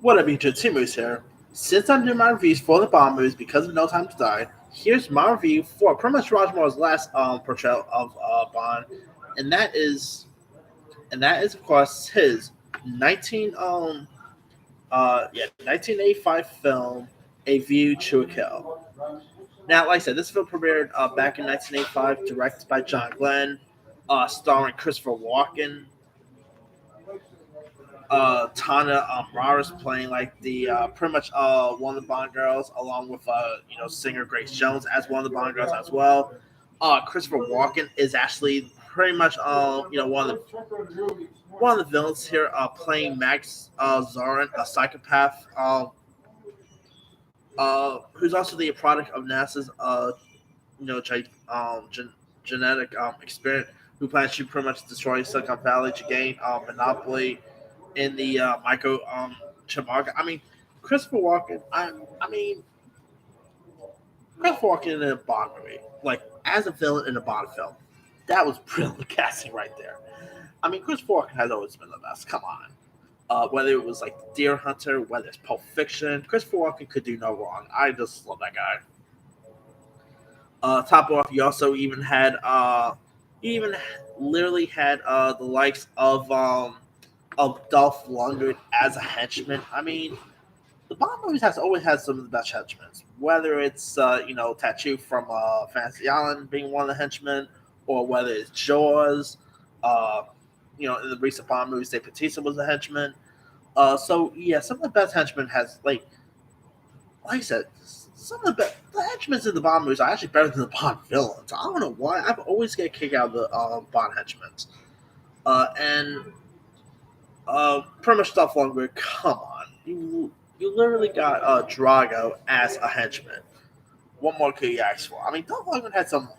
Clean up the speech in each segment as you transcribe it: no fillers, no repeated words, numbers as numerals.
What up, YouTube? Timus here. Since I'm doing my reviews for the Bond movies because of No Time to Die, here's my review for pretty much Roger Moore's last portrayal of Bond, and that is of course his 1985 film A View to a Kill. Now, like I said, this film premiered back in 1985, directed by John Glenn, starring Christopher Walken, Tana Mara's playing like the pretty much one of the Bond girls, along with singer Grace Jones as one of the Bond girls as well. Christopher Walken is actually pretty much one of the villains here, playing Max Zorin, a psychopath, who's also the product of NASA's you know gen- genetic experiment, who plans to pretty much destroy Silicon Valley to gain monopoly in the micro chip market. I mean, Christopher Walken. I mean, Christopher Walken in a Bond movie, like as a villain in a Bond film, that was brilliant casting right there. I mean, Christopher Walken has always been the best. Come on. Whether it was like Deer Hunter, whether it's Pulp Fiction, Christopher Walken could do no wrong. I just love that guy. Top off, you also even had even literally had the likes of Dolph Lundgren as a henchman. I mean, the Bond movies has always had some of the best henchmen. Whether it's Tattoo from Fantasy Island being one of the henchmen, or whether it's Jaws. Uh, in the recent Bond movies, Dave Bautista was a henchman. So yeah, some of the best henchmen has like I said, some of the henchmen in the Bond movies are actually better than the Bond villains. I don't know why. I've always get a kick out of the Bond henchmen. And pretty much stuff longer. Come on, you literally got Drago as a henchman. What more could you ask for? I mean, Dolph Lundgren had some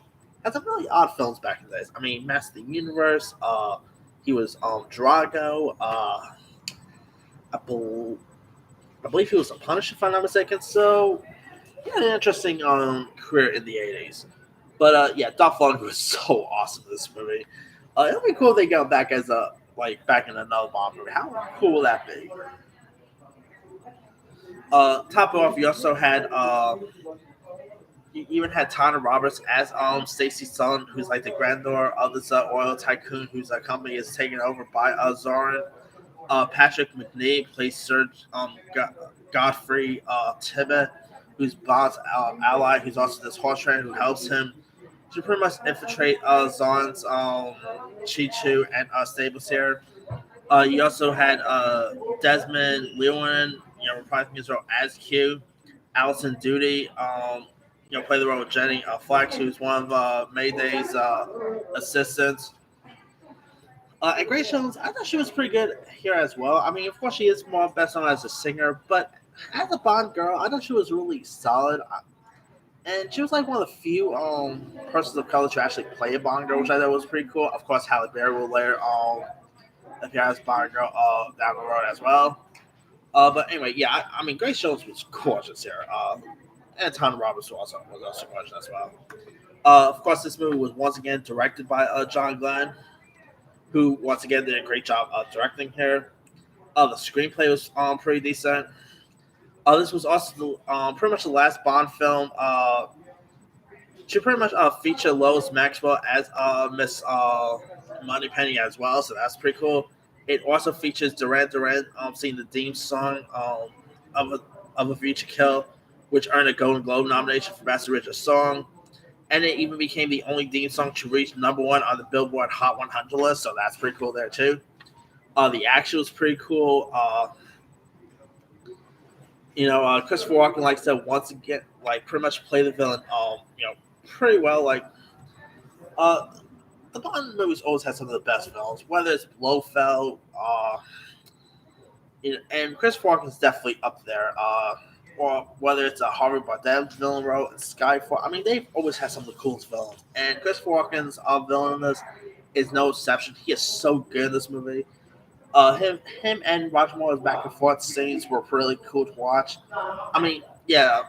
really odd films back in the days. I mean, Master of the Universe. He was Drago. I, bel I believe he was a Punisher, if I'm not mistaken. So, yeah, an interesting career in the '80s. But yeah, Dolph Lundgren was so awesome in this movie. It'll be cool if they go back as a back in another Bond movie. How cool will that be? Top off, you also had you even had Tana Roberts as Stacy Sun, who's like the granddaughter of this oil tycoon whose company is taken over by Zoran. Patrick McNee plays Sir Godfrey Tibet, who's Bond's ally, who's also this horse trainer who helps him to pretty much infiltrate Zon's Chi Chu and stables here. You also had Desmond Llewellyn, reprising his role as Q. Allison Duty, played the role of Jenny Flex, who's one of Mayday's assistants. And Grace Jones, I thought she was pretty good here as well. I mean, of course, she is more best known as a singer, but as a Bond girl, I thought she was really solid. And she was like one of the few persons of color to actually play a Bond girl, which I thought was pretty cool. Of course, Halle Berry will later appear as Bond girl down the road as well. But anyway, yeah, I mean, Grace Jones was gorgeous here. And Tom Roberts was also gorgeous as well. Of course, this movie was once again directed by John Glenn, who once again did a great job directing here. The screenplay was pretty decent. This was also pretty much the last Bond film to pretty much feature Lois Maxwell as Miss Moneypenny as well, so that's pretty cool. It also features Duran Duran singing the theme song of a Future Kill, which earned a Golden Globe nomination for Best Original Song. And it even became the only theme song to reach #1 on the Billboard Hot 100 list, so that's pretty cool there too. The action was pretty cool. Christopher Walken, like I said, once again, pretty much play the villain, pretty well. Uh, the Bond movies always had some of the best villains, whether it's Blofeld, and Christopher Walken is definitely up there. Or whether it's a Harvey Bardem villain role in Skyfall. I mean, they've always had some of the coolest villains, and Christopher Walken's villain in this is no exception. He is so good in this movie. Him and Roger Moore's back and forth scenes were really cool to watch. I mean, yeah,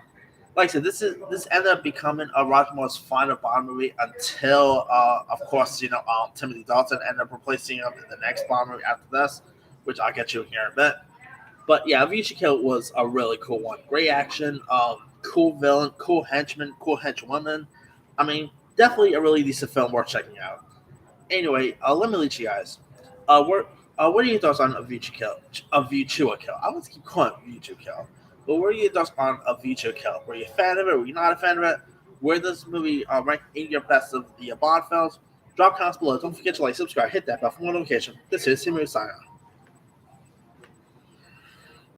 like I said, this ended up becoming a Roger Moore's final Bond movie until, of course, Timothy Dalton ended up replacing him in the next Bond movie after this, which I'll get you here in a bit. But yeah, Avicii Kill was a really cool one. Great action, cool villain, cool henchman, cool henchwoman. I mean, definitely a really decent film worth checking out. Anyway, let me lead you guys. What are your thoughts on Avicii Kill? Avicii Kill. I want to keep calling it Avicii Kill. But what are your thoughts on Avicii Kill? Were you a fan of it? Were you not a fan of it? Where does this movie rank in your best of the Bond films? Drop comments below. Don't forget to like, subscribe, hit that bell for more notification. This is Simu signing off.